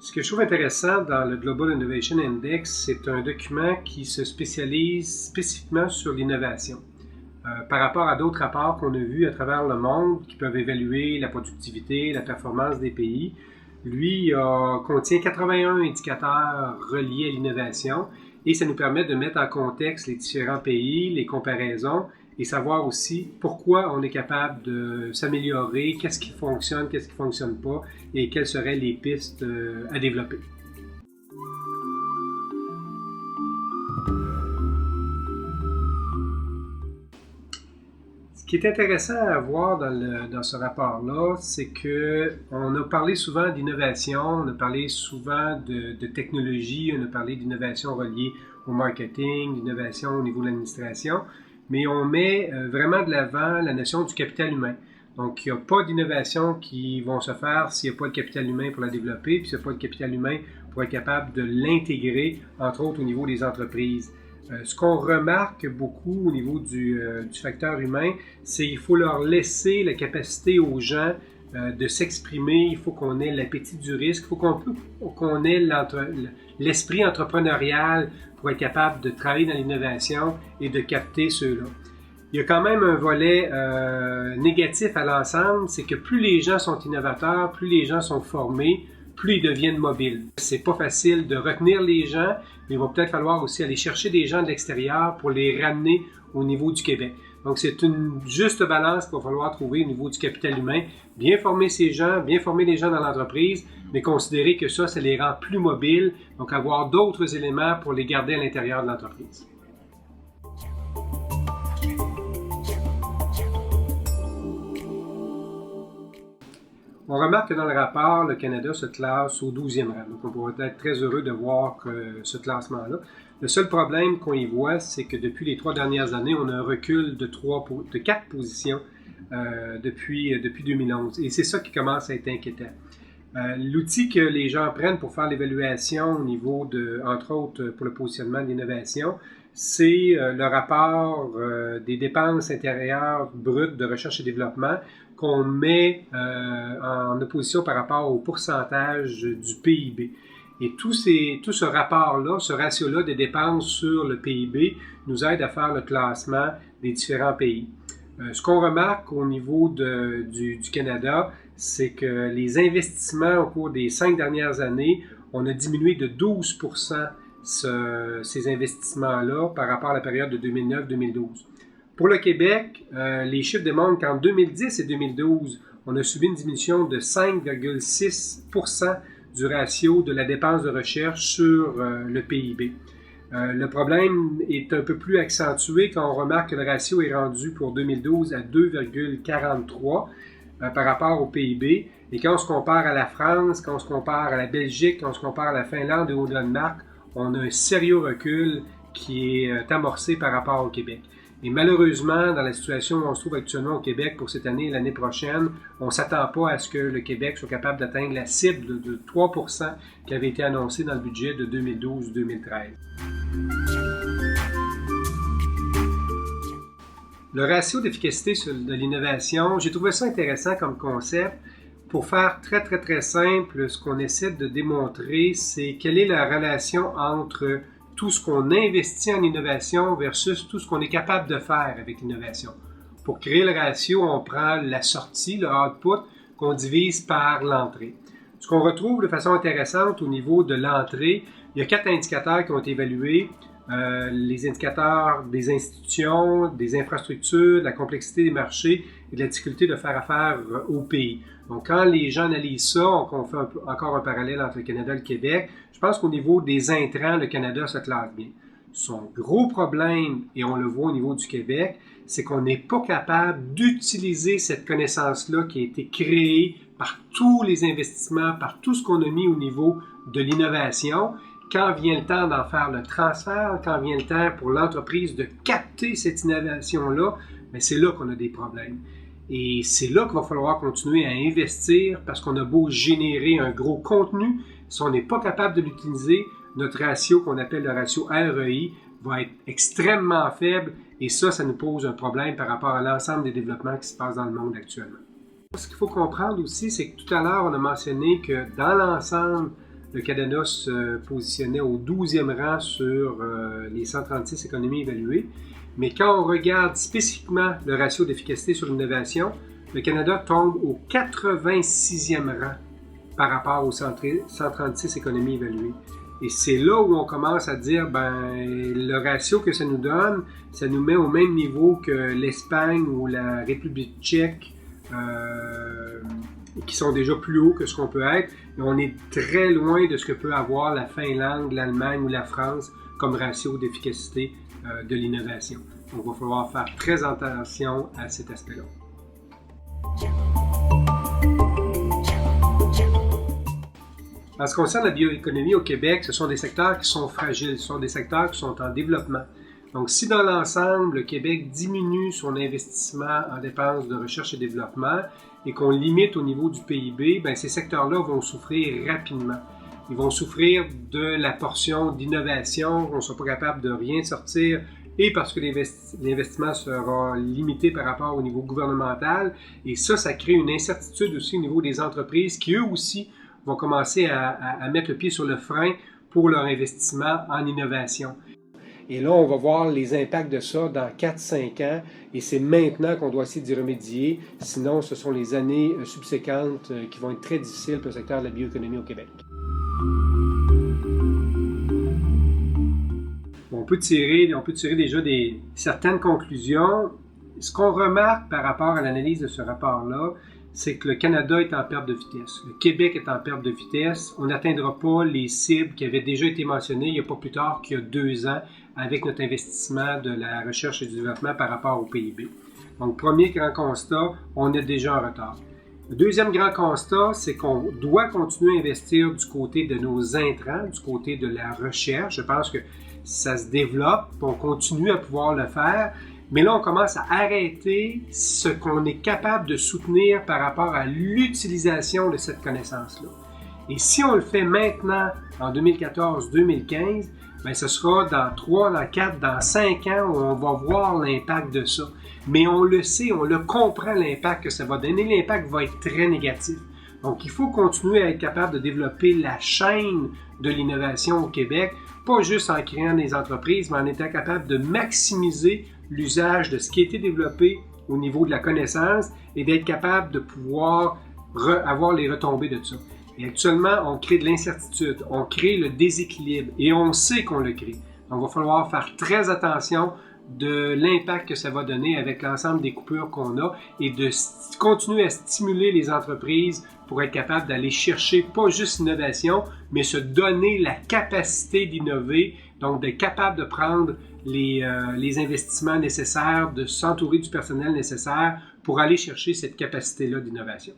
Ce que je trouve intéressant dans le Global Innovation Index, c'est un document qui se spécialise spécifiquement sur l'innovation. Par rapport à d'autres rapports qu'on a vus à travers le monde qui peuvent évaluer la productivité, la performance des pays, lui contient 81 indicateurs reliés à l'innovation et ça nous permet de mettre en contexte les différents pays, les comparaisons et savoir aussi pourquoi on est capable de s'améliorer, qu'est-ce qui fonctionne pas et quelles seraient les pistes à développer. Ce qui est intéressant à voir dans ce rapport-là, c'est qu'on a parlé souvent d'innovation, on a parlé souvent de technologie, on a parlé d'innovation reliée au marketing, d'innovation au niveau de l'administration, mais on met vraiment de l'avant la notion du capital humain. Donc, il n'y a pas d'innovation qui vont se faire s'il n'y a pas de capital humain pour la développer, puis s'il n'y a pas de capital humain pour être capable de l'intégrer, entre autres au niveau des entreprises. Ce qu'on remarque beaucoup au niveau du facteur humain, c'est qu'il faut leur laisser la capacité aux gens de s'exprimer, il faut qu'on ait l'appétit du risque, il faut qu'on ait l'esprit entrepreneurial pour être capable de travailler dans l'innovation et de capter ceux-là. Il y a quand même un volet négatif à l'ensemble, c'est que plus les gens sont innovateurs, plus les gens sont formés, plus ils deviennent mobiles. C'est pas facile de retenir les gens, mais il va peut-être falloir aussi aller chercher des gens de l'extérieur pour les ramener au niveau du Québec. Donc, c'est une juste balance qu'il va falloir trouver au niveau du capital humain. Bien former ces gens, bien former les gens dans l'entreprise, mais considérer que ça les rend plus mobiles, donc avoir d'autres éléments pour les garder à l'intérieur de l'entreprise. On remarque que dans le rapport, le Canada se classe au 12e rang. Donc, on pourrait être très heureux de voir ce classement-là. Le seul problème qu'on y voit, c'est que depuis les 3 dernières années, on a un recul de 4 positions depuis 2011. Et c'est ça qui commence à être inquiétant. L'outil que les gens prennent pour faire l'évaluation au niveau entre autres, pour le positionnement de l'innovation, c'est le rapport des dépenses intérieures brutes de recherche et développement qu'on met en opposition par rapport au pourcentage du PIB. Et tout ce rapport-là, ce ratio-là des dépenses sur le PIB nous aide à faire le classement des différents pays. Ce qu'on remarque au niveau du Canada, c'est que les investissements au cours des 5 dernières années, on a diminué de 12% ces investissements-là par rapport à la période de 2009-2012. Pour le Québec, les chiffres démontrent qu'en 2010 et 2012, on a subi une diminution de 5,6% du ratio de la dépense de recherche sur le PIB. Le problème est un peu plus accentué quand on remarque que le ratio est rendu pour 2012 à 2,43 par rapport au PIB. Et quand on se compare à la France, quand on se compare à la Belgique, quand on se compare à la Finlande et au Danemark, on a un sérieux recul qui est amorcé par rapport au Québec. Et malheureusement, dans la situation où on se trouve actuellement au Québec pour cette année et l'année prochaine, on ne s'attend pas à ce que le Québec soit capable d'atteindre la cible de 3% qui avait été annoncée dans le budget de 2012-2013. Le ratio d'efficacité de l'innovation, j'ai trouvé ça intéressant comme concept. Pour faire très, très, très simple, ce qu'on essaie de démontrer, c'est quelle est la relation entre tout ce qu'on investit en innovation versus tout ce qu'on est capable de faire avec l'innovation. Pour créer le ratio, on prend la sortie, le output, qu'on divise par l'entrée. Ce qu'on retrouve de façon intéressante au niveau de l'entrée, il y a 4 indicateurs qui ont été évalués. Les indicateurs des institutions, des infrastructures, de la complexité des marchés et de la difficulté de faire affaire au pays. Donc, quand les gens analysent ça, on fait encore un parallèle entre le Canada et le Québec. Je pense qu'au niveau des intrants, le Canada se classe bien. Son gros problème, et on le voit au niveau du Québec, c'est qu'on n'est pas capable d'utiliser cette connaissance-là qui a été créée par tous les investissements, par tout ce qu'on a mis au niveau de l'innovation. Quand vient le temps d'en faire le transfert, quand vient le temps pour l'entreprise de capter cette innovation-là, bien, c'est là qu'on a des problèmes. Et c'est là qu'il va falloir continuer à investir parce qu'on a beau générer un gros contenu, si on n'est pas capable de l'utiliser, notre ratio qu'on appelle le ratio REI va être extrêmement faible et ça nous pose un problème par rapport à l'ensemble des développements qui se passent dans le monde actuellement. Ce qu'il faut comprendre aussi, c'est que tout à l'heure, on a mentionné que dans l'ensemble, le Canada se positionnait au 12e rang sur les 136 économies évaluées. Mais quand on regarde spécifiquement le ratio d'efficacité sur l'innovation, le Canada tombe au 86e rang par rapport aux 136 économies évaluées. Et c'est là où on commence à dire, le ratio que ça nous donne, ça nous met au même niveau que l'Espagne ou la République tchèque, qui sont déjà plus hauts que ce qu'on peut être. Et on est très loin de ce que peut avoir la Finlande, l'Allemagne ou la France comme ratio d'efficacité de l'innovation. Donc, il va falloir faire très attention à cet aspect-là. En ce qui concerne la bioéconomie au Québec, ce sont des secteurs qui sont fragiles, ce sont des secteurs qui sont en développement. Donc, si dans l'ensemble, le Québec diminue son investissement en dépenses de recherche et développement et qu'on limite au niveau du PIB, ces secteurs-là vont souffrir rapidement. Ils vont souffrir de la portion d'innovation, on ne sera pas capable de rien sortir, et parce que l'investissement sera limité par rapport au niveau gouvernemental. Et ça crée une incertitude aussi au niveau des entreprises qui, eux aussi, vont commencer à mettre le pied sur le frein pour leur investissement en innovation. Et là, on va voir les impacts de ça dans 4-5 ans, et c'est maintenant qu'on doit essayer d'y remédier, sinon ce sont les années subséquentes qui vont être très difficiles pour le secteur de la bioéconomie au Québec. On peut tirer déjà certaines conclusions. Ce qu'on remarque par rapport à l'analyse de ce rapport-là, c'est que le Canada est en perte de vitesse. Le Québec est en perte de vitesse. On n'atteindra pas les cibles qui avaient déjà été mentionnées il n'y a pas plus tard qu'il y a 2 ans avec notre investissement de la recherche et du développement par rapport au PIB. Donc, premier grand constat, on est déjà en retard. Le deuxième grand constat, c'est qu'on doit continuer à investir du côté de nos intrants, du côté de la recherche. Je pense que ça se développe, on continue à pouvoir le faire. Mais là, on commence à arrêter ce qu'on est capable de soutenir par rapport à l'utilisation de cette connaissance-là. Et si on le fait maintenant, en 2014-2015, ce sera dans 3, dans 4, dans 5 ans où on va voir l'impact de ça. Mais on le sait, on le comprend l'impact que ça va donner. L'impact va être très négatif. Donc, il faut continuer à être capable de développer la chaîne de l'innovation au Québec, pas juste en créant des entreprises, mais en étant capable de maximiser l'usage de ce qui a été développé au niveau de la connaissance et d'être capable de pouvoir avoir les retombées de ça. Et actuellement, on crée de l'incertitude, on crée le déséquilibre et on sait qu'on le crée. Donc, il va falloir faire très attention de l'impact que ça va donner avec l'ensemble des coupures qu'on a et de continuer à stimuler les entreprises pour être capable d'aller chercher pas juste l'innovation, mais se donner la capacité d'innover, donc d'être capable de prendre les investissements nécessaires, de s'entourer du personnel nécessaire pour aller chercher cette capacité-là d'innovation.